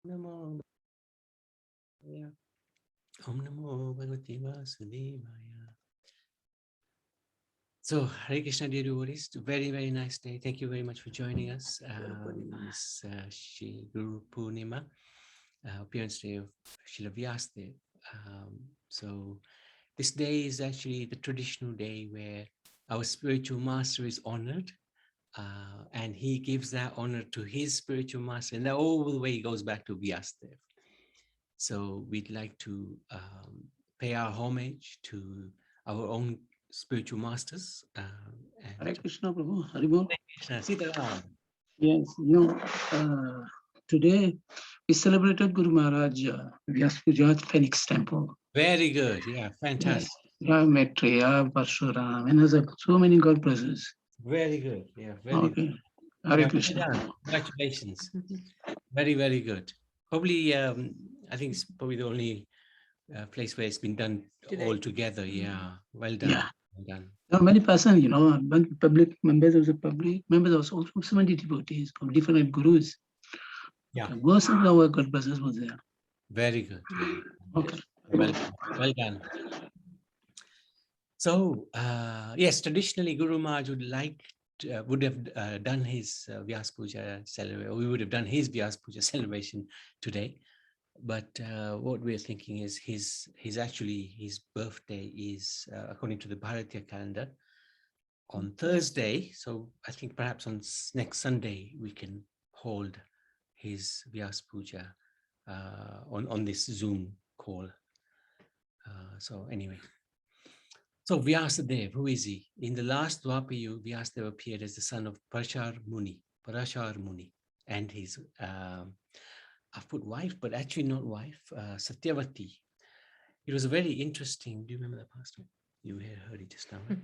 Namo. Yeah. Om Namo Bhagavate Vasudevaya. So, Hare Krishna, dear devotees, very, very nice day. Thank you very much for joining us. This Shri Guru Purnima, appearance day of Srila Vyasadeva. So, this day is actually the traditional day where our spiritual master is honored, and he gives that honor to his spiritual master, and that all the way goes back to Vyasadeva. So we'd like to pay our homage to our own spiritual masters. Hare Krishna, Prabhu. Haribol. Krishna, Sitaram. Yes, today we celebrated Guru Maharaj Vyas Puja at Phoenix Temple. Very good. Yeah, fantastic. Yeah, Maitreya, Parshuram, and so many God brothers. Very good. Yeah, very good. Hare Yeah, Krishna. well done. Congratulations. Very, very good. Probably, I think it's probably the only place where it's been done all together. Yeah, well done. Yeah. Well done. There are many persons, public members of the public, members of also so many devotees from different gurus. Yeah. Most of our God brothers was there. Very good. Okay. Well done. So, yes, traditionally Guru Maharaj would have done his Vyas Puja celebration, or we would have done his Vyas Puja celebration today. But what we're thinking is his birthday is, according to the Bharatiya calendar, on Thursday. So I think perhaps on next Sunday, we can hold his Vyas Puja on this Zoom call. So anyway. So Vyasadeva, who is he? In the last Dwapar Yuga, Vyasadeva appeared as the son of Parashar Muni, and his I've put wife, but actually not wife, Satyavati. It was a very interesting. Do you remember that, Pastor? You heard it just now, right?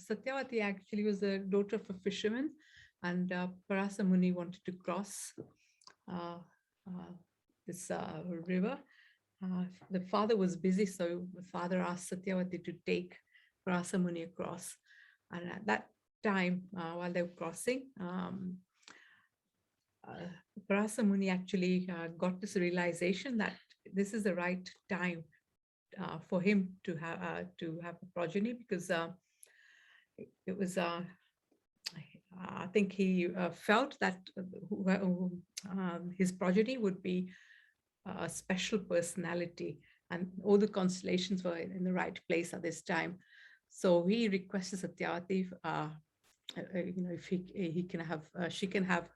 Satyavati actually was the daughter of a fisherman, and Parasa Muni wanted to cross this river. The father was busy, so the father asked Satyavati to take Parasa Muni across. And at that time, while they were crossing, Parasa Muni actually got this realization that this is the right time for him to have a progeny, because it was I think he felt that his progeny would be a special personality, and all the constellations were in the right place at this time. So he requested Satyavati, if he can have, she can have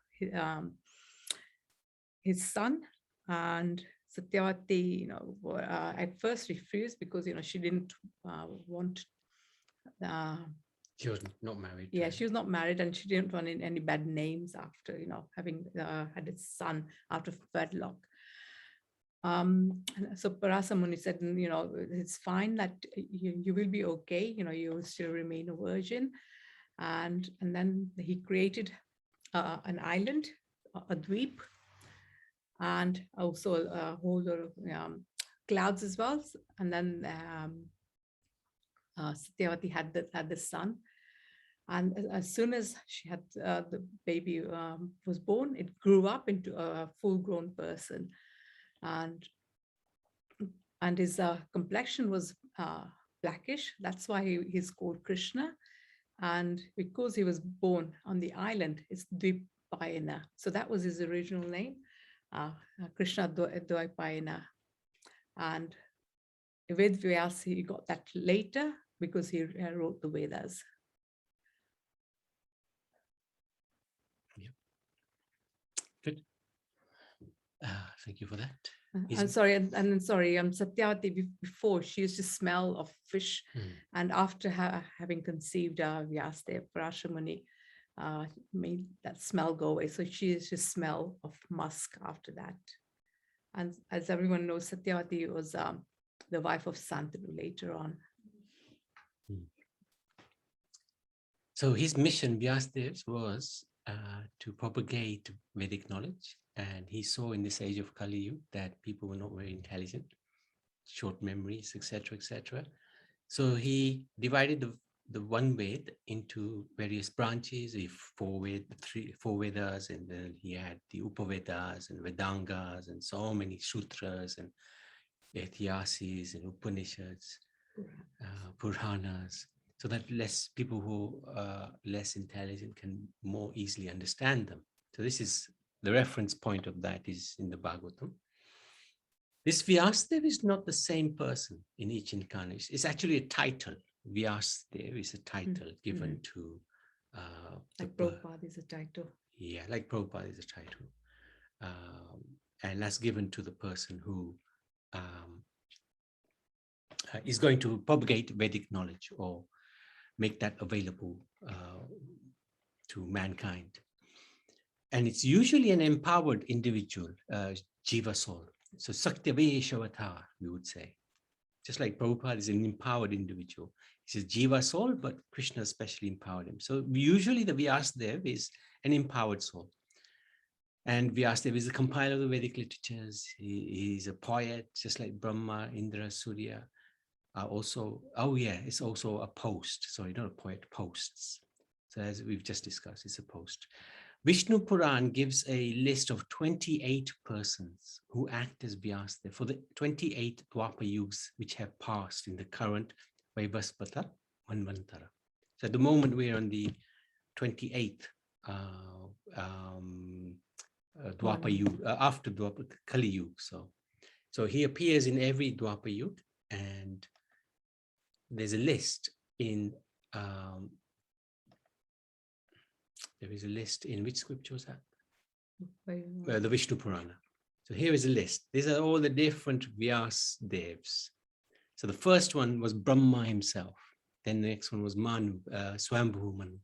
his son. And Satyavati, at first refused because she didn't want. She was not married. Yeah, she was not married, and she didn't want any bad names after having had a son out of wedlock. So Parasa Muni said, it's fine that you will be okay, you will still remain a virgin. And then he created an island, a dweep, and also a whole lot of clouds as well. And then Satyavati had the son. And as soon as she had the baby was born, it grew up into a full-grown person. And his complexion was blackish. That's why he's called Krishna. And because he was born on the island, it's Dvipayana. So that was his original name, Krishna Dvipayana. And Ved Vyas, he got that later because he wrote the Vedas. Good. Thank you for that. I'm sorry, and sorry, Satyavati, before she used to smell of fish, and after having conceived Vyasadeva, Parasa Muni made that smell go away. So she used to smell of musk after that. And as everyone knows, Satyavati was the wife of Santanu later on. So his mission, Vyasadev's, was to propagate Vedic knowledge. And he saw in this age of Kali Yuga that people were not very intelligent, short memories, etc., etc. So he divided the one Ved into various branches, the four Vedas, and then he had the Upavedas and Vedangas and so many sutras and Etyasis and Upanishads, Puranas, so that less people who are less intelligent can more easily understand them. So this is the reference point of that is in the Bhagavatam. This Vyasadeva is not the same person in each incarnation. It's actually a title. Vyasadeva is a title given to like Prabhupada is a title. Yeah, like Prabhupada is a title. And that's given to the person who is going to propagate Vedic knowledge or make that available to mankind. And it's usually an empowered individual, Jiva soul. So Saktyavesh avatar, we would say. Just like Prabhupada is an empowered individual. He's a Jiva soul, but Krishna especially empowered him. So usually the Vyasadeva is an empowered soul. And Vyasadeva is the compiler of the Vedic literatures. He's a poet, just like Brahma, Indra, Surya. Also, it's also a post. Sorry, not a poet, posts. So as we've just discussed, it's a post. Vishnu Puran gives a list of 28 persons who act as Vyasadeva for the 28 Dwapar Yugas which have passed in the current Vaivasvata Manvantara. So at the moment we're on the 28th Dwapar Yuga, after Dwapar Kali Yuga. So he appears in every Dwapar Yuga, and there's a list in which scripture was that? The Vishnu Purana. So here is a list. These are all the different Vyasadevas. So the first one was Brahma himself. Then the next one was Manu, Swambhu Manu.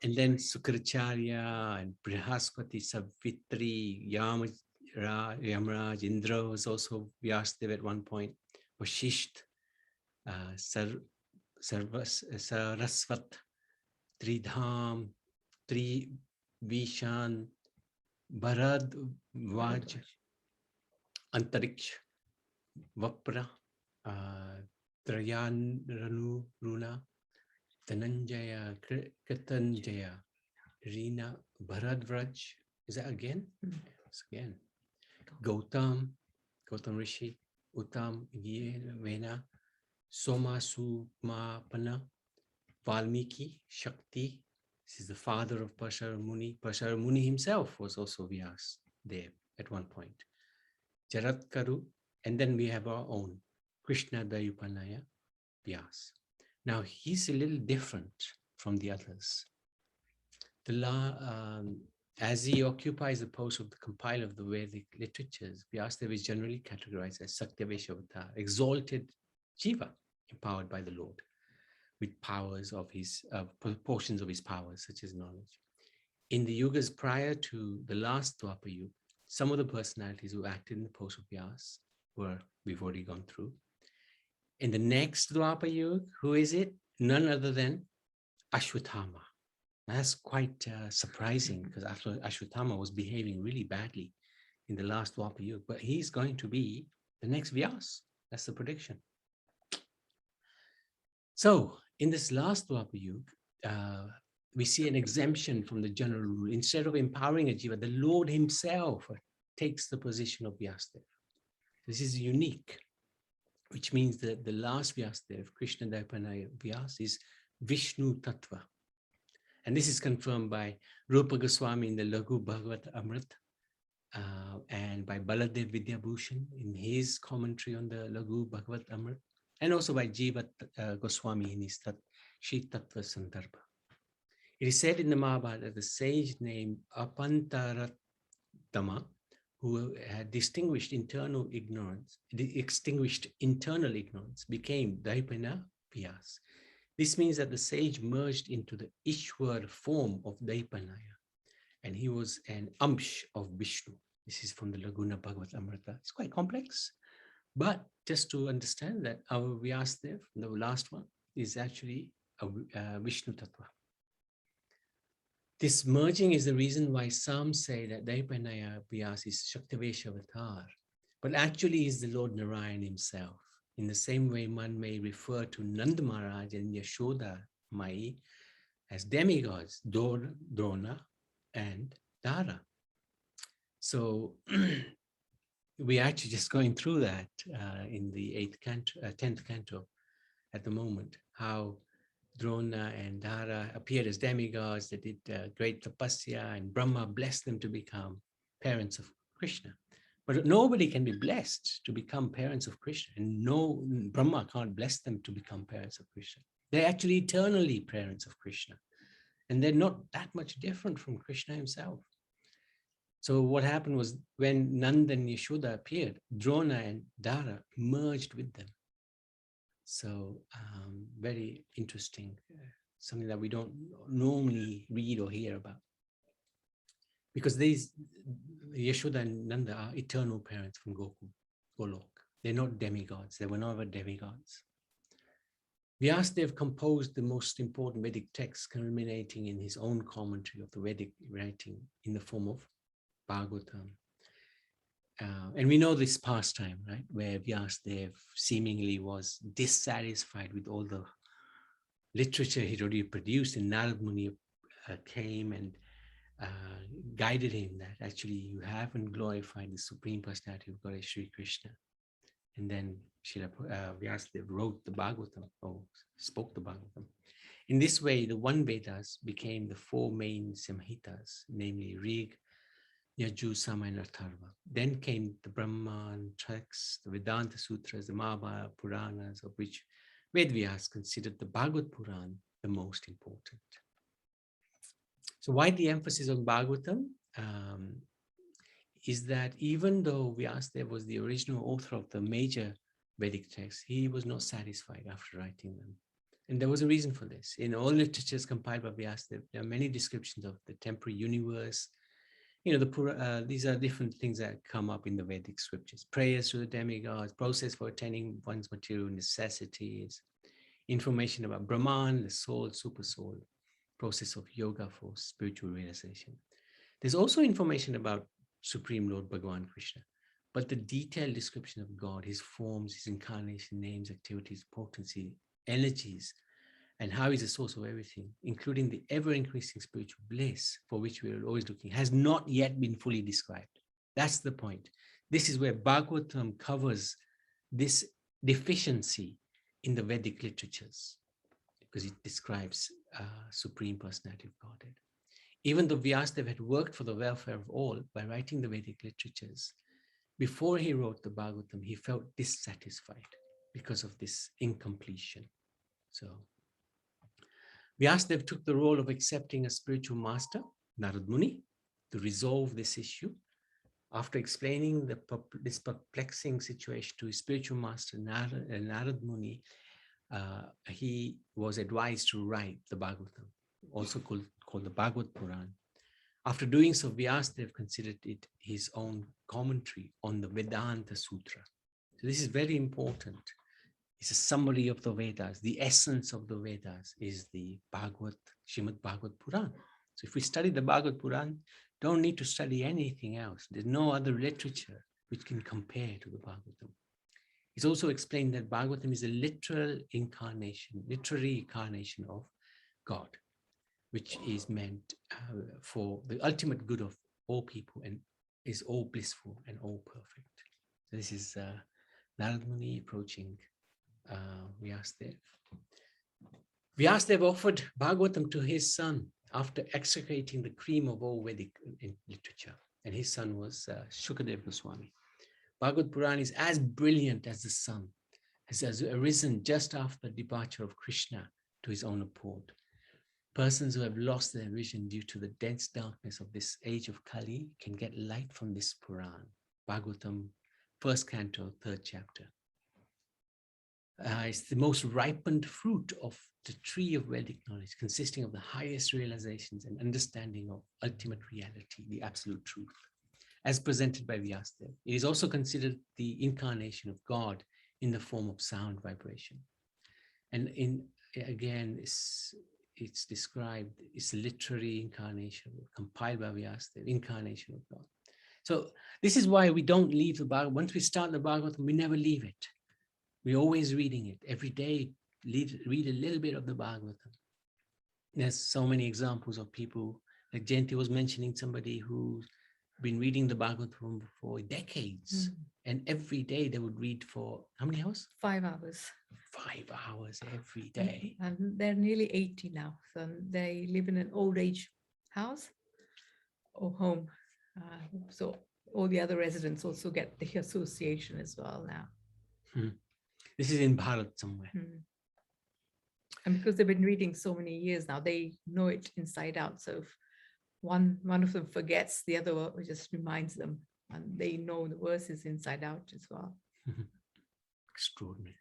And then Sukracharya and Brihaspati, Savitri, Yamraj, Indra was also Vyasadeva at one point. Vashisht, Sarasvat, Tridham, Vishan, Bharadvaj, Antariksh, Vapra, Trayan Runa, Dhananjaya, Kritanjaya, Rina, Bharadvaj. Is that again? It's again. Gautam Rishi, Uttam Vena, Soma Sumapana, Valmiki, Shakti. This is the father of Parshara Muni. Parshara Muni himself was also Vyasadeva at one point. Jaratkaru, and then we have our own Krishna Dayupanaya Vyas. Now he's a little different from the others. As he occupies the post of the compiler of the Vedic literatures, Vyasadeva is generally categorized as Saktyavesh Avatar, exalted Jiva, empowered by the Lord, with powers of his portions of his powers, such as knowledge. In the yugas prior to the last Dwapar Yuga, some of the personalities who acted in the post of Vyas we've already gone through. In the next Dwapar Yuga, who is it? None other than Ashwatthama. That's quite surprising, because Ashwatthama was behaving really badly in the last Dwapar Yuga, but he's going to be the next Vyas. That's the prediction. So in this last Dwapar Yuga, we see an exemption from the general rule. Instead of empowering a Jiva, the Lord himself takes the position of Vyasadeva. This is unique, which means that the last Vyasadeva, Krishna Daipanaya Vyas, is Vishnu Tattva. And this is confirmed by Rupa Goswami in the Laghu Bhagavat Amrit, and by Baladev Vidyabhushan in his commentary on the Laghu Bhagavat Amrit, and also by Jiva Goswami in his Shri Tattva Sandarbha. It is said in the Mahabharata that the sage named Apantarattama, who had distinguished internal ignorance, became Daipana Vyas. This means that the sage merged into the Ishwar form of Daipanaya, and he was an Amsh of Vishnu. This is from the Laguna Bhagavat Amrita. It's quite complex, but just to understand that our Vyasadeva, the last one, is actually a Vishnu Tattva. This merging is the reason why some say that Daipanaya Vyas is Shaktavesh Avatar, but actually is the Lord Narayan himself. In the same way, one may refer to Nanda Maharaj and Yashoda Mai as demigods, Drona and Dara. So we're actually just going through that in the 10th canto at the moment, how Drona and Dara appeared as demigods. They did great tapasya, and Brahma blessed them to become parents of Krishna. But nobody can be blessed to become parents of Krishna, and no, Brahma can't bless them to become parents of Krishna. They're actually eternally parents of Krishna, and they're not that much different from Krishna himself. So what happened was, when Nanda and Yashoda appeared, Drona and Dara merged with them. So very interesting, something that we don't normally read or hear about. Because these Yashoda and Nanda are eternal parents from Golok. They're not demigods. They were never demigods. Vyasadeva composed the most important Vedic text, culminating in his own commentary of the Vedic writing in the form of Bhagavatam. And we know this pastime, right, where Vyasadeva seemingly was dissatisfied with all the literature he'd already produced, and Narad Muni came and guided him that actually you haven't glorified the Supreme Personality of God, Sri Krishna. And then Vyasadeva wrote the Bhagavatam, or spoke the Bhagavatam. In this way, the one Vedas became the four main Samhitas, namely Rig, Yaju, Sama, and Atharva. Then came the Brahman texts, the Vedanta Sutras, the Mahabharata Puranas, of which Vedvyas considered the Bhagavad Puran the most important. So why the emphasis on Bhagavatam? Is that even though Vyasadeva was the original author of the major Vedic texts, he was not satisfied after writing them. And there was a reason for this. In all literatures compiled by Vyasadeva, there are many descriptions of the temporary universe. You know, these are different things that come up in the Vedic scriptures. Prayers to the demigods, process for attaining one's material necessities, information about Brahman, the soul, super soul, process of yoga for spiritual realization. There's also information about Supreme Lord Bhagavan Krishna, but the detailed description of God, his forms, his incarnation, names, activities, potency, energies, and how he's the source of everything, including the ever-increasing spiritual bliss for which we are always looking, has not yet been fully described. That's the point. This is where Bhagavatam covers this deficiency in the Vedic literatures, because it describes Supreme Personality of Godhead. Even though Vyasadeva had worked for the welfare of all by writing the Vedic literatures, before he wrote the Bhagavatam, he felt dissatisfied because of this incompletion. So Vyasadeva took the role of accepting a spiritual master, Narad Muni, to resolve this issue. After explaining this perplexing situation to his spiritual master, Narad Muni, he was advised to write the Bhagavatam, also called the Bhagavad Puran. After doing so, Vyasadeva considered it his own commentary on the Vedanta Sutra. So this is very important. It's a summary of the Vedas. The essence of the Vedas is the Srimad Bhagavad Puran. So if we study the Bhagavad Puran, don't need to study anything else. There's no other literature which can compare to the Bhagavatam. It's also explained that Bhagavatam is a literary incarnation of God, which is meant for the ultimate good of all people and is all blissful and all perfect. So this is Narad Muni approaching Vyasadeva. Vyasadeva offered Bhagavatam to his son after extricating the cream of all Vedic literature, and his son was Shukadeva Goswami. Bhagavad Puran is as brilliant as the sun, has arisen just after the departure of Krishna to his own abode. Persons who have lost their vision due to the dense darkness of this age of Kali can get light from this Puran. Bhagavatam, 1st canto, 3rd chapter. It's the most ripened fruit of the tree of Vedic knowledge, consisting of the highest realizations and understanding of ultimate reality, the absolute truth, as presented by Vyasadeva. It is also considered the incarnation of God in the form of sound vibration. And again, it's described, it's a literary incarnation, compiled by Vyasadeva, incarnation of God. So this is why we don't leave the Bhagavatam. Once we start the Bhagavatam, we never leave it. We're always reading it every day. Read a little bit of the Bhagavatam. There's so many examples of people, like Jayanti was mentioning somebody who's been reading the Bhagavatam for decades. And every day they would read for how many hours? 5 hours. 5 hours every day. And they're nearly 80 now. So they live in an old age house or home. So all the other residents also get the association as well now. This is in Bharat somewhere. And because they've been reading so many years now, they know it inside out. So if one of them forgets, the other one just reminds them, and they know the verses inside out as well. Extraordinary.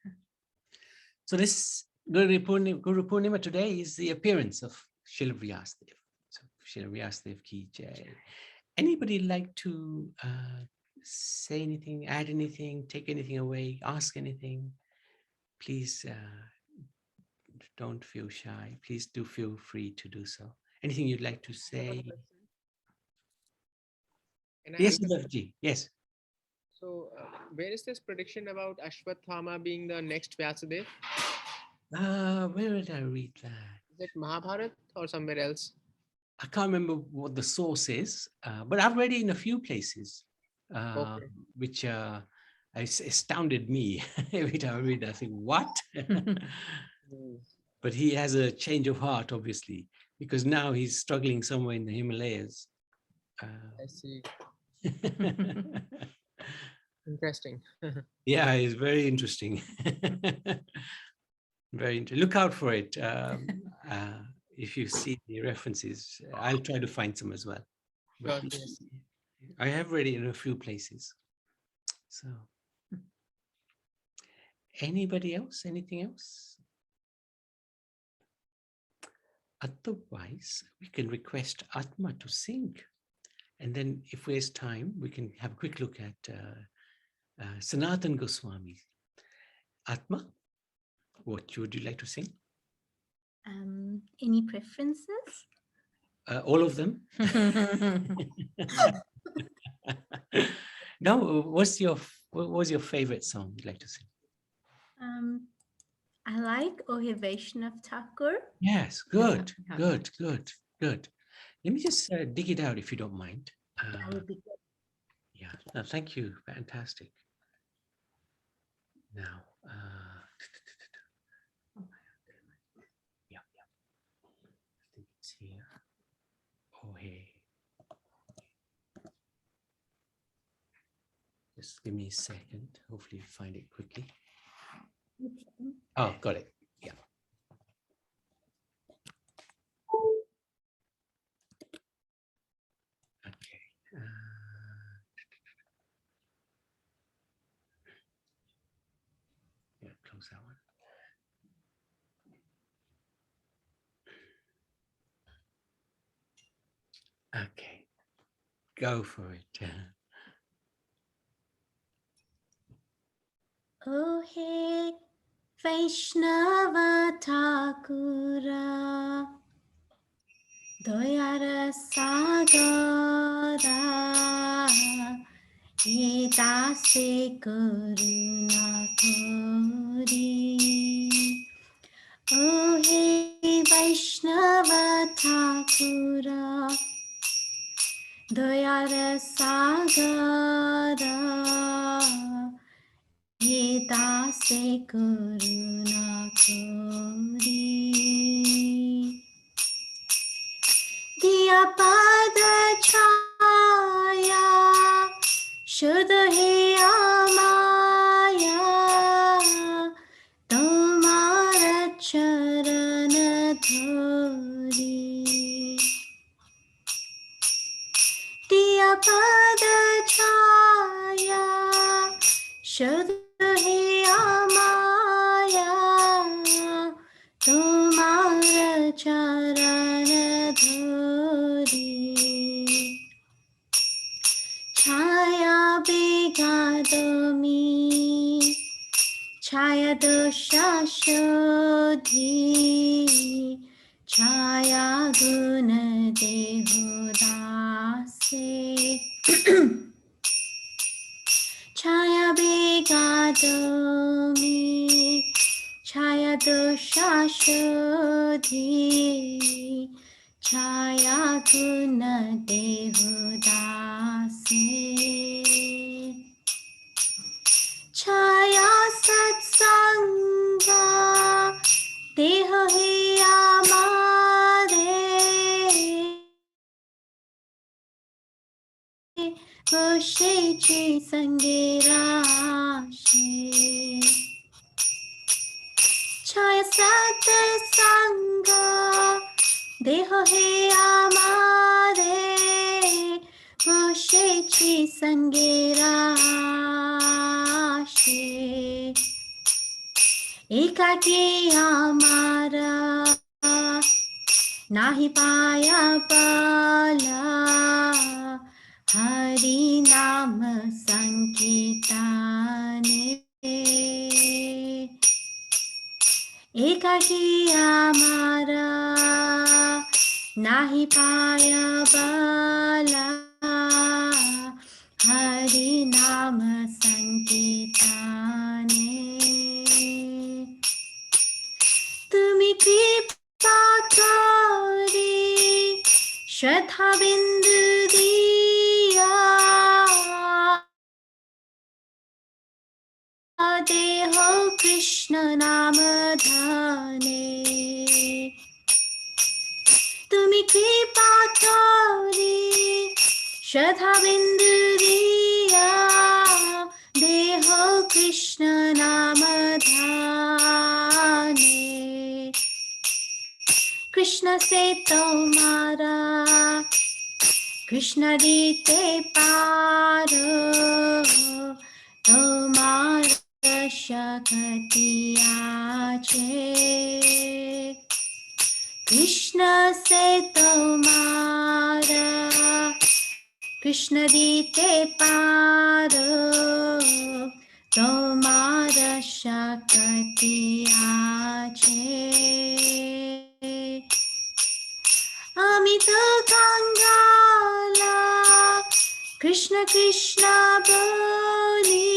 So this Guru Purnima today is the appearance of Srila Vyasdev. So Srila Vyasdev ki jai. Anybody like to say anything, add anything, take anything away, ask anything? Please don't feel shy. Please do feel free to do so. Anything you'd like to say? Yes, Sudhavji. Yes. So, where is this prediction about Ashwatthama being the next Vyasadeva? Where did I read that? Is it Mahabharata or somewhere else? I can't remember what the source is, but I've read it in a few places, Okay. which astounded me. Every time I read it, I think, what? But he has a change of heart, obviously, because now he's struggling somewhere in the Himalayas. I see. Interesting. Yeah, it's very interesting. Very interesting. Look out for it. If you see the references, I'll try to find some as well. But Sure, yes. I have read it in a few places. So, anybody else? Anything else? Otherwise, we can request Atma to sing. And then if there's time, we can have a quick look at Sanatan Goswami. Atma, what would you like to sing? Any preferences? All of them? No, what was your favorite song you'd like to sing? I like Ohe Vaishnav Thakur. Yes, good, Yeah. good, good, good. Let me just dig it out if you don't mind. That would be good. Yeah, no, thank you. Fantastic. Now, yeah, I think it's here. Oh, hey. Just give me a second. Hopefully you find it quickly. Oh, got it. Yeah. Okay. Yeah, close that one. Okay, go for it. Ohe Vaishnava Thakura Doyara Sagara Edase Karuna Kori Ohe Vaishnava Thakura Doyara Sagara He dase karuna kori Diya pada chaya Shudh he amaya Tumhara charan dhori Diya pada chaya Shudh he amaya Tumhara charan dhori Chaya begadami Chaya dosha shodhi Chaya guna dehodase Chaya begadami शोधी छाया गुण देहु दासे छाया सत्संगा देह है हमारे बसेची संगे राशे छाया सत्संगा देह है हमारे बसेची संगे राशे एकाकी हमारा नाही पाया पाला हरि नाम संकीर्तने एकाकी हमारा नाही पाया पाला हरि नाम संकीर्तने तुमी कृपा करी श्रद्धा बिंदु दिया देहो कृष्ण नाम धाने तुमी कृपा करी श्रद्धा बिंदु दिया देहो कृष्ण नाम धाने कृष्ण से तुम्हारा कृष्ण रीते पारो तुम्हारा शक्ति आछे कृष्ण से तुम्हारा कृष्ण रीते पारो तुम्हारा शक्ति आछे अमित कंगाला कृष्ण कृष्ण बोली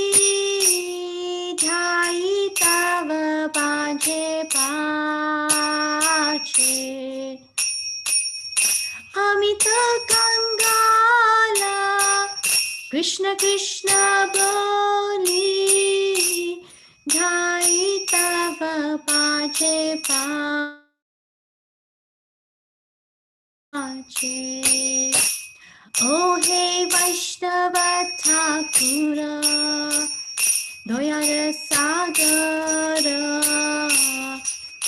ढाई तव पाछे पाछे अमित कंगाला कृष्ण कृष्ण बोली ढाई तव पाछे पाछे ओ हे वैष्णव ठाकुर दयार सागर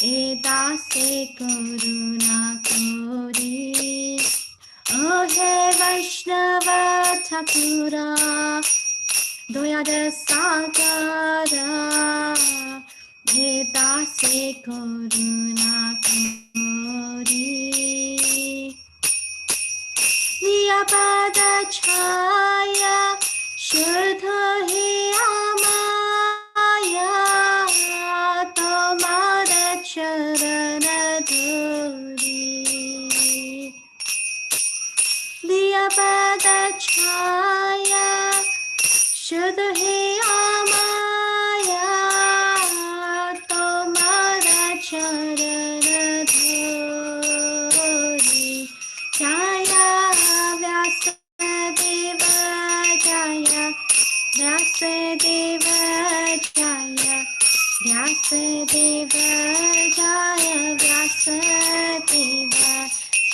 ए दासे करुणा करी ओ हे वैष्णव ठाकुर दयार सागर हे दासे करुणा करी लिया पद छाया शुद्ध है माया तुम्हारा चरण धूरी लिया पद छाया शुद्ध है माया तुम्हारा चरण धूरी छाया व्यासदेव जय व्यासदेव जय व्यासदेव जय व्यासदेव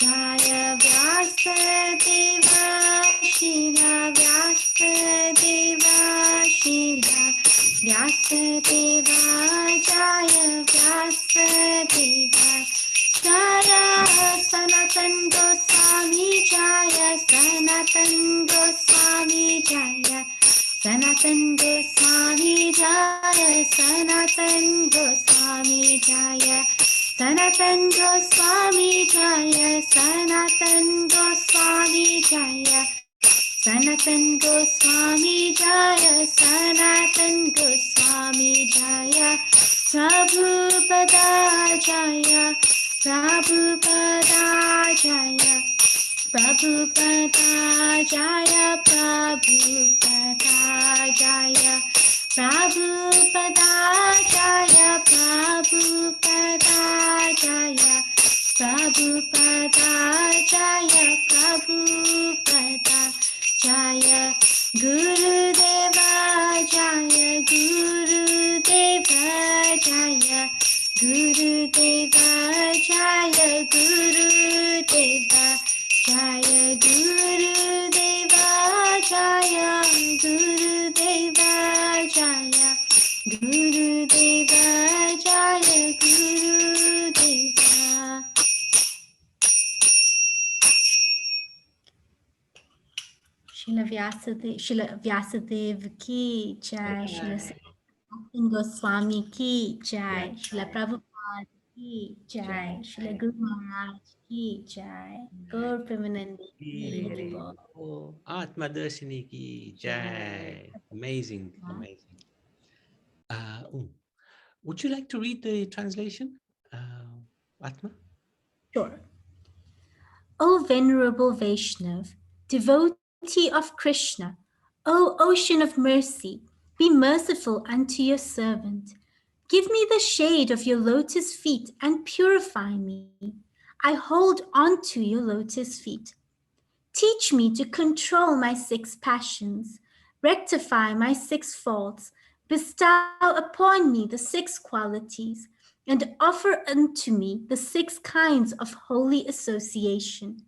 जय व्यासदेव शिला व्यासदेव शिला व्यासदेव जय व्यासदेव जय सनातन गोस्वामी जय सनातन गोस्वामी जय सनातन गोस्वामी जय सनातन गोस्वामी जय सनातन गोस्वामी जय सनातन गोस्वामी जय सनातन गोस्वामी जय सनातन गोस्वामी जय प्रभुपदा जय प्रभुपदा जय प्रभुपदा जय प्रभुपदा जय प्रभुपदा जय Prabhupada Jaya, Gurudeva Jaya, Gurudeva Jaya, Gurudeva Jaya, Gurudeva Jaya, Gurudeva Jaya, Gurudeva Jaya, Gurudeva Jaya, Gurudeva. Srila Vyasadev ki jai, Srila Sanatan Goswami ki jai, Srila Prabhupada ki jai, Srila Guru Maharaj ki jai, Gaur Premanandi ki Haribol. Atma Darshini ki jai. Amazing, amazing. Would you like to read the translation, Atma? Sure. O Venerable Vaishnav, devotee of Krishna, O ocean of mercy, be merciful unto your servant. Give me the shade of your lotus feet and purify me. I hold on to your lotus feet. Teach me to control my 6 passions, rectify my 6 faults, bestow upon me the 6 qualities, and offer unto me the 6 kinds of holy association.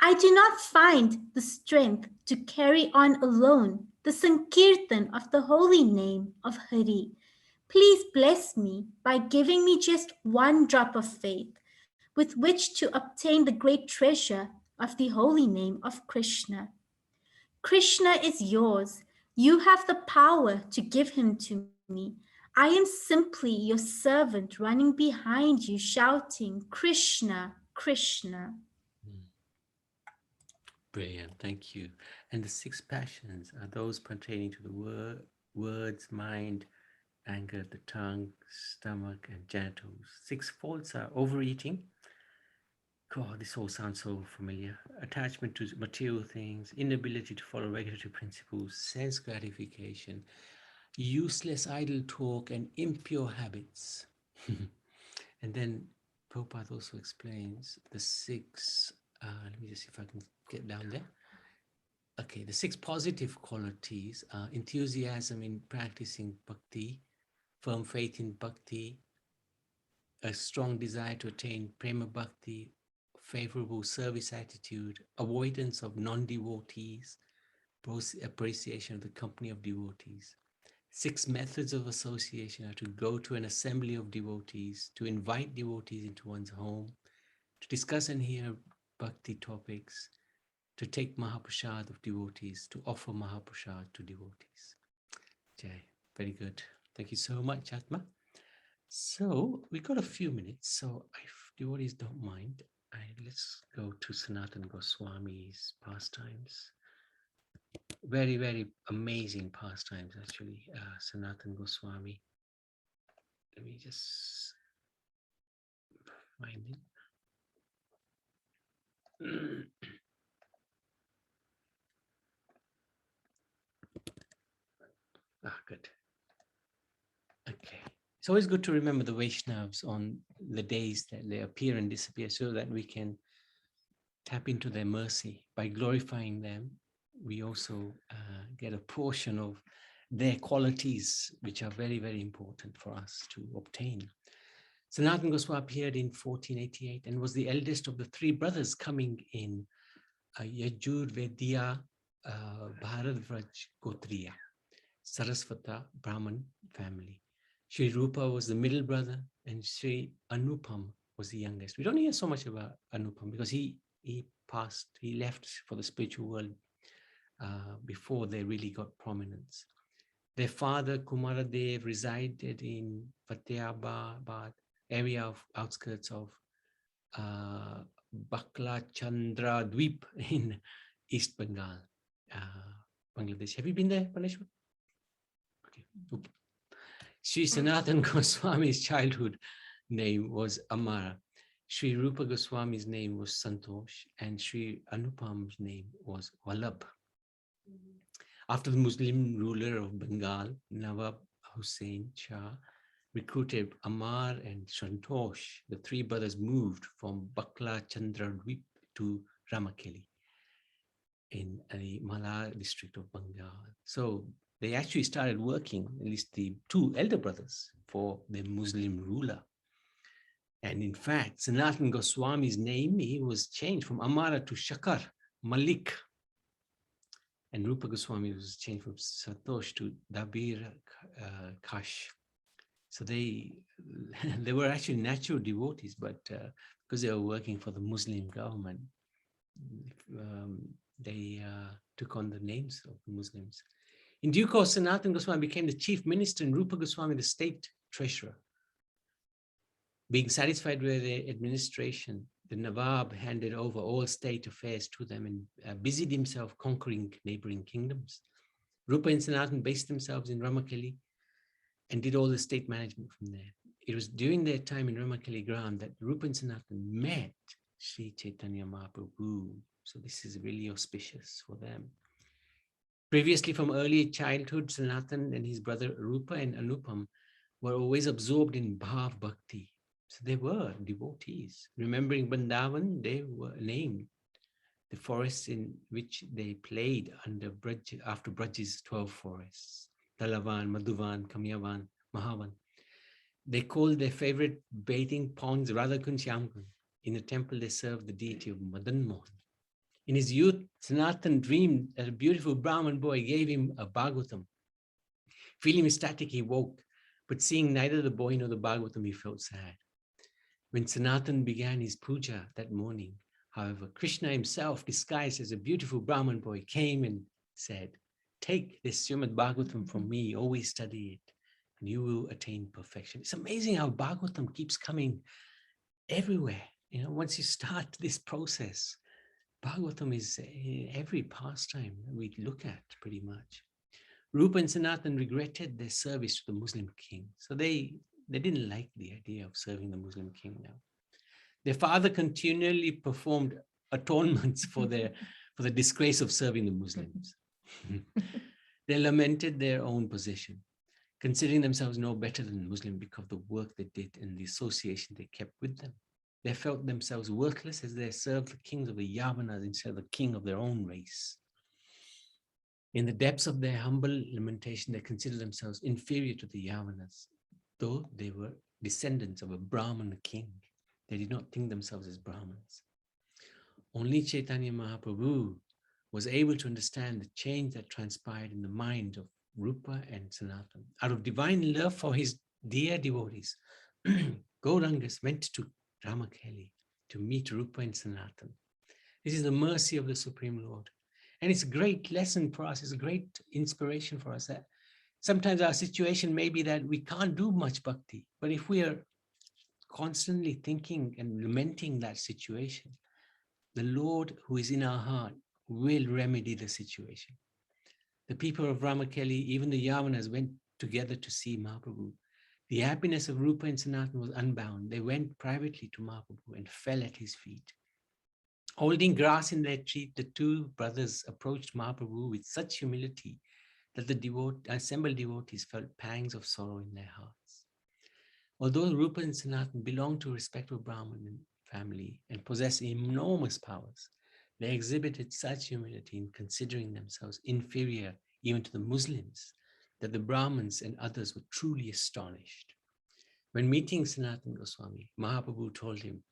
I do not find the strength to carry on alone the Sankirtan of the holy name of Hari. Please bless me by giving me just 1 drop of faith with which to obtain the great treasure of the holy name of Krishna. Krishna is yours. You have the power to give him to me. I am simply your servant running behind you shouting, Krishna, Krishna. Brilliant, thank you. And the 6 passions are those pertaining to the words, mind, anger, the tongue, stomach, and genitals. 6 faults are overeating. God, this all sounds so familiar. Attachment to material things, inability to follow regulatory principles, sense gratification, useless idle talk, and impure habits. And then Prabhupada also explains the 6, let me just see if I can get down there. Okay, the 6 positive qualities are enthusiasm in practicing bhakti, firm faith in bhakti, a strong desire to attain prema bhakti, favorable service attitude, avoidance of non-devotees, appreciation of the company of devotees. 6 methods of association are to go to an assembly of devotees, to invite devotees into one's home, to discuss and hear bhakti topics, to take Mahaprasad of devotees, to offer Mahaprasad to devotees. Jai, very good. Thank you so much, Atma. So we got a few minutes. So if devotees don't mind, let's go to Sanatan Goswami's pastimes. Very, very amazing pastimes, actually, Sanatan Goswami. Let me just find it. Good. Okay. It's always good to remember the Vaishnavas on the days that they appear and disappear so that we can tap into their mercy. By glorifying them, we also get a portion of their qualities, which are very, very important for us to obtain. Sanatan Goswami appeared in 1488 and was the eldest of the 3 brothers coming in Yajurvedya Bharadvraj Gotriya, Sarasvata Brahman family. Sri Rupa was the middle brother and Sri Anupam was the youngest. We don't hear so much about Anupam because he left for the spiritual world before they really got prominence. Their father, Kumaradev, resided in Fatehabad, area of outskirts of Bakla Chandra Dweep in East Bengal, Bangladesh. Have you been there, Paneshwar? Okay. Oops. Sri Sanatan Goswami's childhood name was Amara. Sri Rupa Goswami's name was Santosh, and Sri Anupam's name was Vallabh. After the Muslim ruler of Bengal, Nawab Hussain Shah recruited Amar and Santosh, the 3 brothers moved from Bakla Chandra Dweep to Ramakeli. in the Mala district of Bengal. So they actually started working, at least the two elder brothers, for the Muslim ruler. And in fact, Sanatan Goswami's name, he was changed from Amara to Shakar, Malik. And Rupa Goswami was changed from Satosh to Dabir Kash. So they were actually natural devotees, but because they were working for the Muslim government, they took on the names of the Muslims. In due course, Sanatan Goswami became the chief minister and Rupa Goswami the state treasurer. Being satisfied with their administration, the Nawab handed over all state affairs to them and busied himself conquering neighboring kingdoms. Rupa and Sanatan based themselves in Ramakeli and did all the state management from there. It was during their time in Ramakeli Gram that Rupa and Sanatan met Sri Chaitanya Mahaprabhu. So this is really auspicious for them. Previously, from early childhood, Sanatan and his brother Rupa and Anupam were always absorbed in Bhav Bhakti. So they were devotees. Remembering Vrindavan, they were named the forests in which they played after Braj's 12 forests, Talavan, Madhuvan, Kamyavan, Mahavan. They called their favorite bathing ponds Radhakund Shyamkund. In the temple, they served the deity of Madan Mohan. In his youth, Sanatan dreamed that a beautiful Brahman boy gave him a Bhagavatam. Feeling ecstatic, he woke, but seeing neither the boy nor the Bhagavatam, he felt sad. When Sanatan began his puja that morning, however, Krishna himself, disguised as a beautiful Brahman boy, came and said, "Take this Srimad Bhagavatam from me, always study it, and you will attain perfection." It's amazing how Bhagavatam keeps coming everywhere. You know, once you start this process, Bhagavatam is every pastime we look at pretty much. Rupa and Sanatan regretted their service to the Muslim king. So they didn't like the idea of serving the Muslim king now. Their father continually performed atonements for the disgrace of serving the Muslims. They lamented their own position, considering themselves no better than Muslim because of the work they did and the association they kept with them. They felt themselves worthless as they served the kings of the Yavanas instead of the king of their own race. In the depths of their humble lamentation, they considered themselves inferior to the Yavanas, though they were descendants of a Brahmana king. They did not think themselves as Brahmins. Only Chaitanya Mahaprabhu was able to understand the change that transpired in the mind of Rupa and Sanatan. Out of divine love for his dear devotees, Gaurangas went to Ramakeli to meet Rupa and Sanatan. This is the mercy of the Supreme Lord. And it's a great lesson for us. It's a great inspiration for us that sometimes our situation may be that we can't do much bhakti, but if we are constantly thinking and lamenting that situation, the Lord who is in our heart will remedy the situation. The people of Ramakeli, even the Yavanas, went together to see Mahaprabhu. The happiness of Rupa and Sanatan was unbound. They went privately to Mahaprabhu and fell at his feet. Holding grass in their teeth, the two brothers approached Mahaprabhu with such humility that the assembled devotees felt pangs of sorrow in their hearts. Although Rupa and Sanatan belonged to a respectable Brahmin family and possessed enormous powers, they exhibited such humility in considering themselves inferior even to the Muslims that the Brahmins and others were truly astonished. When meeting Sanatan Goswami, Mahaprabhu told him,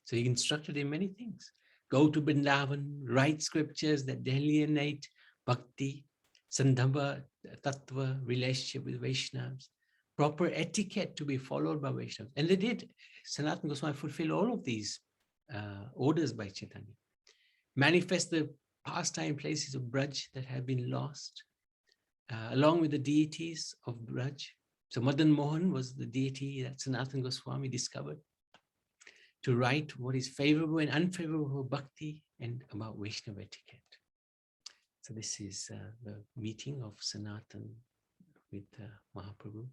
so he instructed him many things. Go to Vrindavan, write scriptures that delineate bhakti, sandhava, tattva, relationship with Vaishnavas, proper etiquette to be followed by Vaishnavas. And they did. Sanatan Goswami fulfilled all of these orders by Chaitanya. Manifest the pastime places of Braj that have been lost, along with the deities of Braj. So Madan Mohan was the deity that Sanatan Goswami discovered to write what is favorable and unfavorable bhakti and about Vaishnava etiquette. So this is the meeting of Sanatan with Mahaprabhu.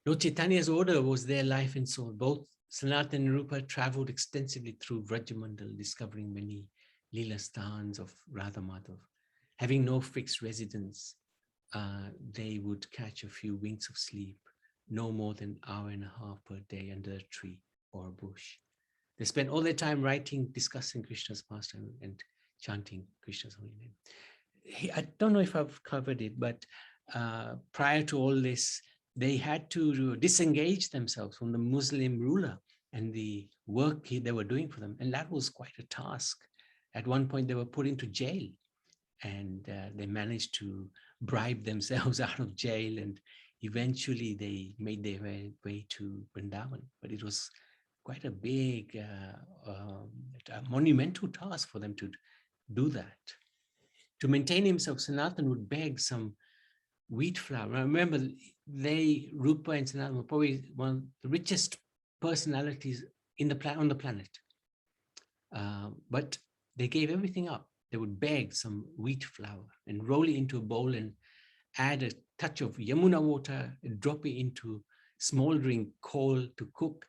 Lord Chaitanya's order was their life and soul. Both Sanatan and Rupa traveled extensively through Vrajamandal, discovering many Leela sthans of Radha Madhav. Having no fixed residence, they would catch a few winks of sleep, no more than an hour and a half per day under a tree or a bush. They spent all their time writing, discussing Krishna's pastime and chanting Krishna's holy name. I don't know if I've covered it, but prior to all this, they had to disengage themselves from the Muslim ruler and the work they were doing for them. And that was quite a task. At one point, they were put into jail, and they managed to bribe themselves out of jail. And eventually, they made their way to Vrindavan. But it was quite a big, a monumental task for them to do that. To maintain himself, Sanatan would beg some wheat flour. Now, remember, Rupa and Sanatan were probably one of the richest personalities on the planet. But they gave everything up. They would beg some wheat flour and roll it into a bowl and add a touch of Yamuna water, and drop it into smoldering coal to cook.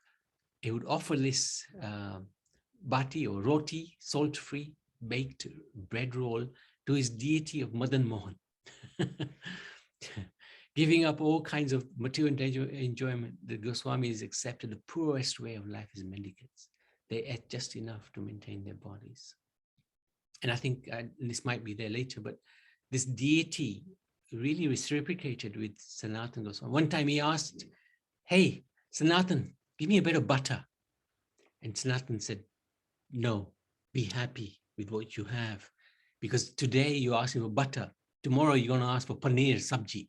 He would offer this bati or roti, salt-free, baked bread roll to his deity of Madan Mohan. Giving up all kinds of material enjoyment, the Goswamis accepted the poorest way of life as mendicants. They ate just enough to maintain their bodies. And I think this might be there later, but this deity really reciprocated with Sanatan Goswami. One time he asked, "Hey, Sanatan, give me a bit of butter." And Sanatan said, "No, be happy with what you have. Because today you're asking for butter. Tomorrow you're going to ask for paneer sabji."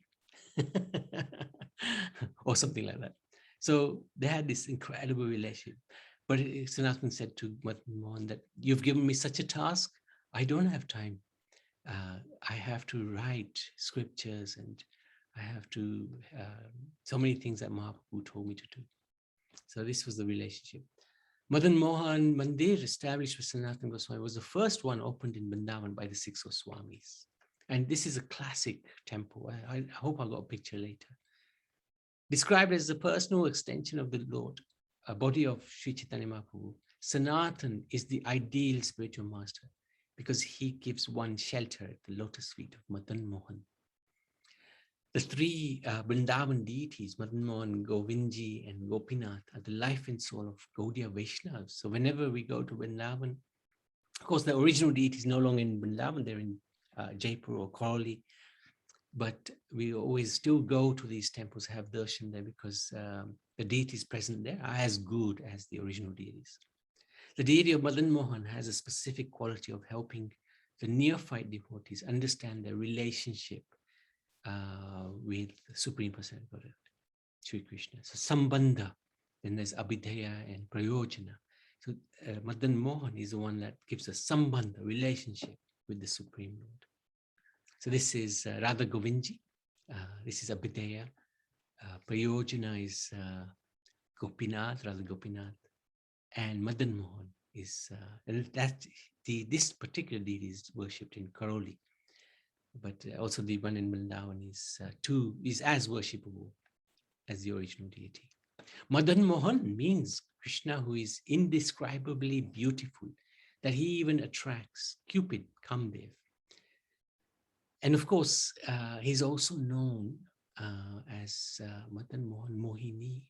Or something like that. So they had this incredible relationship. But Sanatan said to Madan Mohan that, "You've given me such a task. I don't have time. I have to write scriptures, and I have to, so many things that Mahaprabhu told me to do." So this was the relationship. Madan Mohan Mandir, established with Sanatan Goswami, was the first one opened in Vrindavan by the 6 Goswamis. And this is a classic temple. I hope I've got a picture later. Described as the personal extension of the Lord, a body of Sri Chaitanya Mahaprabhu, Sanatan is the ideal spiritual master because he gives one shelter at the lotus feet of Madan Mohan. The three Vrindavan deities, Madan Mohan, Govindji, and Gopinath, are the life and soul of Gaudiya Vaishnavas. So whenever we go to Vrindavan, of course, the original deity is no longer in Vrindavan, they're in Jaipur or Karoli, but we always still go to these temples, have darshan there, because the deities present there are as good as the original deities. The deity of Madan Mohan has a specific quality of helping the neophyte devotees understand their relationship with the Supreme Personality of Godhead, Sri Krishna. So Sambandha, then there's Abhidheya and Prayojana. So Madan Mohan is the one that gives a Sambandha, relationship with the Supreme Lord. So this is Radha Govindji, this is Abhidheya, Prayojana is Gopinath, Radha Gopinath, and Madan Mohan is, this particular deity is worshipped in Karoli, but also the one in Vrindavan is as worshipable as the original deity. Madan Mohan means Krishna who is indescribably beautiful, that he even attracts Cupid, Kamdev. And of course, he's also known as Madan Mohan Mohini,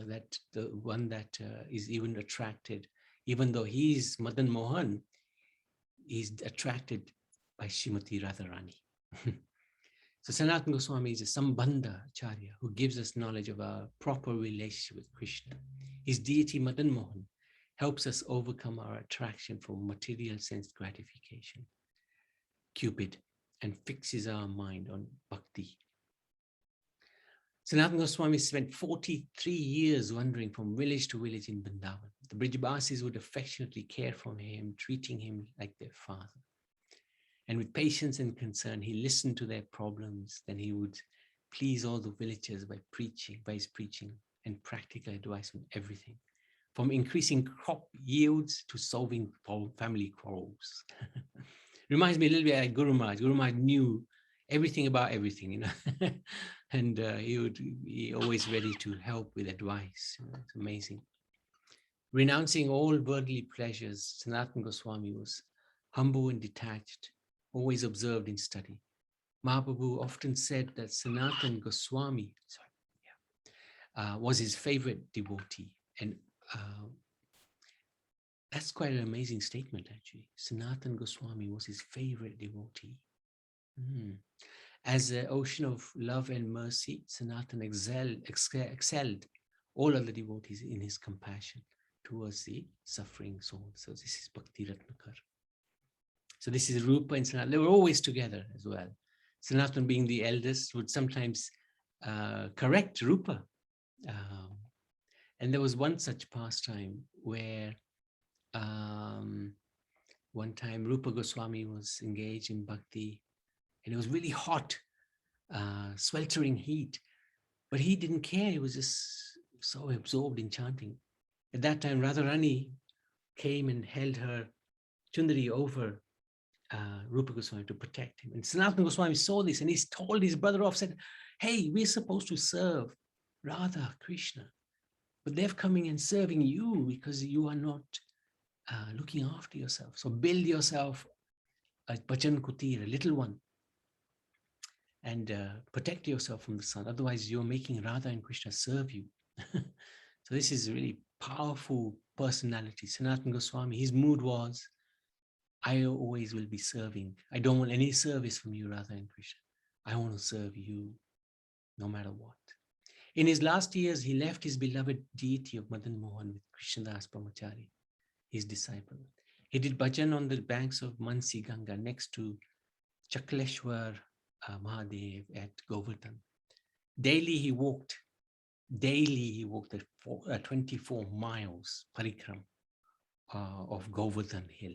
that the one that is even attracted, even though he's Madan Mohan, he's attracted by Srimati Radharani. So Sanatan Goswami is a Sambandha Acharya who gives us knowledge of our proper relationship with Krishna. His deity Madan Mohan helps us overcome our attraction for material sense gratification, Cupid, and fixes our mind on bhakti. Sanatan Goswami spent 43 years wandering from village to village in Vrindavan. The Brijbasis would affectionately care for him, treating him like their father. And with patience and concern, he listened to their problems. Then he would please all the villagers by his preaching and practical advice on everything, from increasing crop yields to solving family quarrels. Reminds me a little bit like Guru Maharaj. Guru Maharaj knew everything about everything, you know, and he would be always ready to help with advice. You know, it's amazing. Renouncing all worldly pleasures, Sanatan Goswami was humble and detached, always observed in study. Mahaprabhu often said that Sanatan Goswami was his favorite devotee, and That's quite an amazing statement, actually. Sanatan Goswami was his favorite devotee. As an ocean of love and mercy, Sanatan excelled all other devotees in his compassion towards the suffering soul. So this is Bhakti Ratnakar. So this is Rupa and Sanatan. They were always together as well. Sanatan, being the eldest, would sometimes correct Rupa. And there was one such pastime where one time Rupa Goswami was engaged in bhakti, and it was really hot, sweltering heat, but he didn't care. He was just so absorbed in chanting. At that time, Radharani came and held her chundari over Rupa Goswami to protect him. And Sanatana Goswami saw this, and he told his brother off, said, hey, we're supposed to serve Radha Krishna, but they're coming and serving you because you are not looking after yourself. So build yourself a bhajan kutir, a little one, and protect yourself from the sun. Otherwise, you're making Radha and Krishna serve you. So this is a really powerful personality. Sanatana Goswami, his mood was, I always will be serving. I don't want any service from you, Radha and Krishna. I want to serve you no matter what. In his last years, he left his beloved deity of Madan Mohan with Krishnadas Brahmachari, his disciple. He did bhajan on the banks of Mansi Ganga next to Chakleshwar Mahadev at Govardhan. Daily he walked the 24 miles parikram of Govardhan Hill.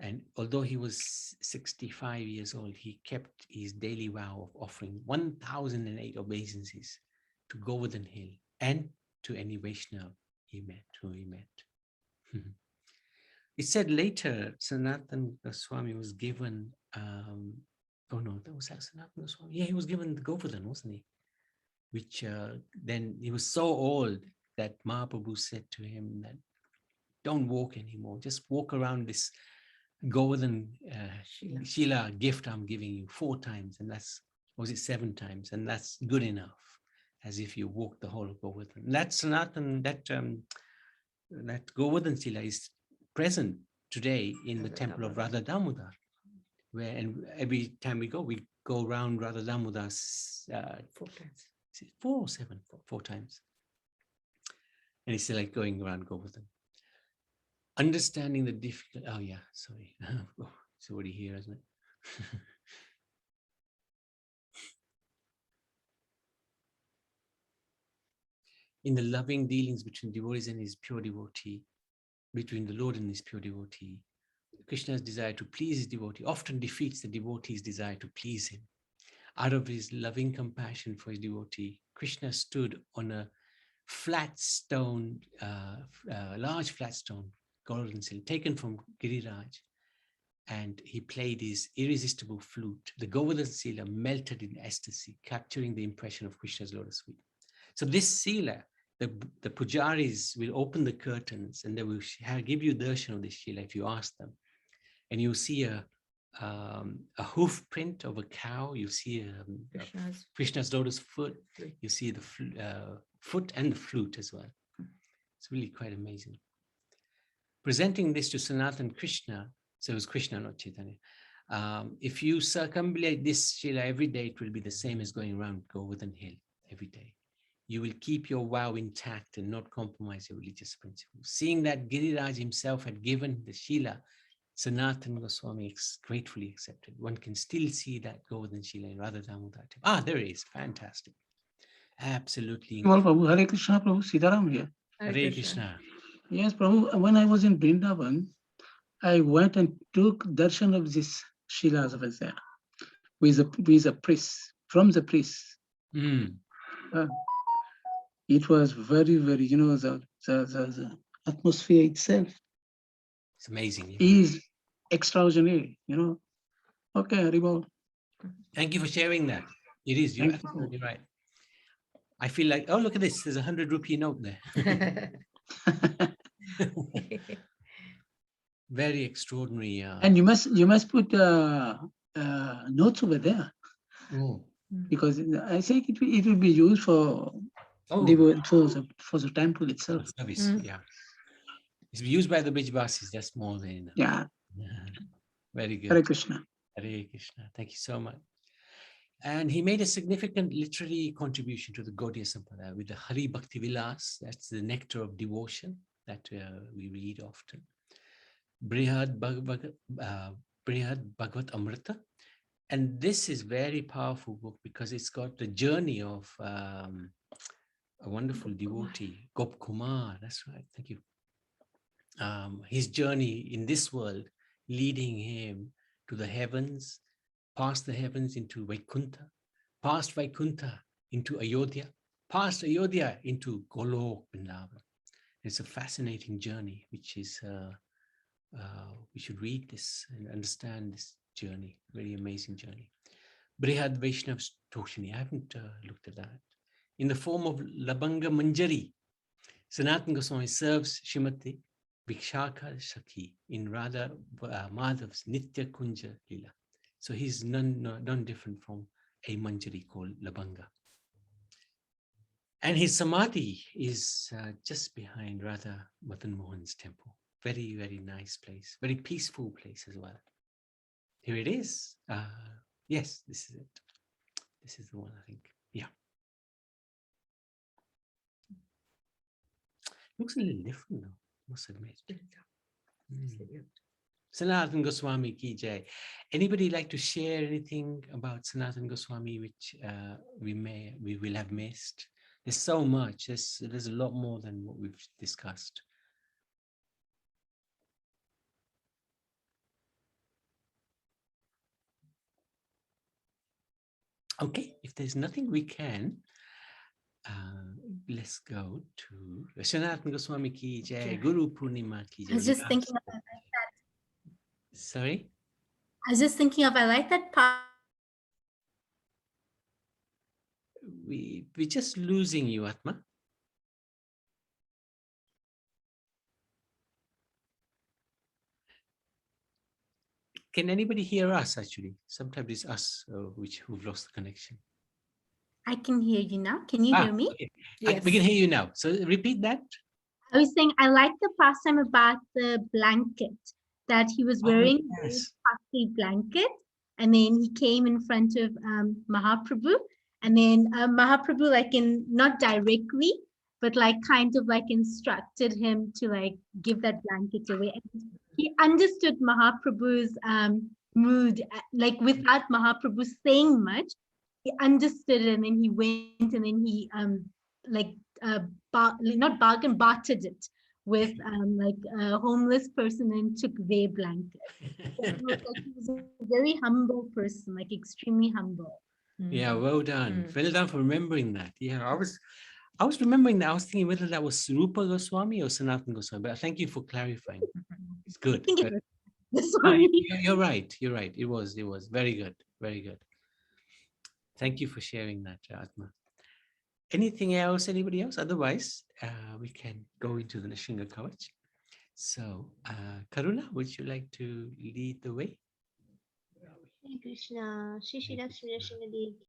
And although he was 65 years old, he kept his daily vow of offering 1,008 obeisances to Govardhan Hill and to any Vaishnava who he met. It said later, Sanatan Goswami was given, oh no, that was Sanatan Goswami. Yeah, he was given the Govardhan, wasn't he? Which then he was so old that Mahaprabhu said to him that don't walk anymore, just walk around this Govardhan Shila gift I'm giving you 4 times, and that's, was it 7 times? And that's good enough, as if you walk the whole of Govardhan. And that Sanatan, that Govardhan Shila is present today in the temple of Radha Damodar, where, and every time we go around Radha Damodar's 4 times. 4 or 7, 4 times. And it's like going around Govardhan. Understanding the difficult, oh yeah, sorry. It's already here, isn't it? In the loving dealings between devotees and his pure devotee, between the Lord and his pure devotee, Krishna's desire to please his devotee often defeats the devotee's desire to please him. Out of his loving compassion for his devotee, Krishna stood on a flat stone, large flat stone, golden seal, taken from Giriraj, and he played his irresistible flute. The Govardhan Sila melted in ecstasy, capturing the impression of Krishna's lotus feet. So this Sila, the pujaris will open the curtains and they will give you darshan of the Sila if you ask them. And you see a hoof print of a cow, you see Krishna's lotus foot, you see the foot and the flute as well. It's really quite amazing. Presenting this to Sanatan Krishna, so it was Krishna, not Chaitanya. If you circumambulate this Shila every day, it will be the same as going around Govardhan Hill every day. You will keep your vow intact and not compromise your religious principles. Seeing that Giriraj himself had given the Shila, Sanatan Goswami gratefully accepted. One can still see that Govardhan Shila in Radha Damodar. There it is. Fantastic. Absolutely. Well, Prabhu, Hare Krishna, Prabhu, Sitaram here. Hare Krishna. Yes, Prabhu, when I was in Vrindavan, I went and took darshan of this Shilas over there with a priest, from the priest. It was very, very, the atmosphere itself. It's amazing. Is extraordinary, Okay, Haribol. Thank you for sharing that. It is, you're absolutely right. I feel like, oh, look at this. There's a 100 rupee note there. Very extraordinary. And you must put notes over there. Because I think it will be used for the temple itself. Service, yeah. It's used by the Bijbasis, that's more than enough. Yeah, Very good. Hare Krishna. Hare Krishna. Thank you so much. And he made a significant literary contribution to the Gaudiya Sampradaya with the Hari Bhakti Vilas, that's the nectar of devotion that we read often. Brihad Bhagavat Amrita. And this is very powerful book because it's got the journey of a wonderful devotee, Gop Kumar. That's right. Thank you. His journey in this world, leading him to the heavens, past the heavens into Vaikuntha, past Vaikuntha into Ayodhya, past Ayodhya into Golok Vrindavan. It's a fascinating journey, which is, we should read this and understand this journey, very amazing journey. Brihad Vaishnav Stoshini, I haven't looked at that. In the form of Labanga Manjari, Sanatan Goswami serves Shrimati Vikshaka Shakhi in Radha Madhav's Nitya Kunja Lila. So he's none different from a Manjari called Labanga. And his Samadhi is just behind Radha Madan Mohan's temple. Very, very nice place, very peaceful place as well. Here it is. Yes, this is it. This is the one, I think. Yeah. Looks a little different though, must admit. Sanatan Goswami ki jai. Anybody like to share anything about Sanatan Goswami which we will have missed? There's so much. There's a lot more than what we've discussed. Okay, if there's nothing we can, let's go to Sanatan Goswami ki jai, Guru Purnima ki jai. I was just thinking of that. Sorry? I was just thinking of, I like that part. We're just losing you, Atma. Can anybody hear us actually? Sometimes it's us who've lost the connection. I can hear you now. Can you hear me? Okay. Yes. We can hear you now. So repeat that. I was saying, I like the pastime about the blanket, that he was wearing a yes. puffy blanket, and then he came in front of Mahaprabhu, and then Mahaprabhu, like not directly, but like kind of like instructed him to like give that blanket away. And he understood Mahaprabhu's mood, like without Mahaprabhu saying much, he understood it, and then he went, and then he not bargained, bartered it with like a homeless person and took their blanket. So it was like he was a very humble person, like extremely humble. Yeah, well done. Well done for remembering that. Yeah, I was remembering that. I was thinking whether that was Rupa Goswami or Sanatan Goswami, but thank you for clarifying. It's good. I think it was No, Goswami. you're right. You're right. It was very good. Very good. Thank you for sharing that, Atma. Anything else? Anybody else? Otherwise, we can go into the Nishinga Kavach. So, Karuna, would you like to lead the way? Hare Krishna, Shri Shri Lakshmi Nrsimhadev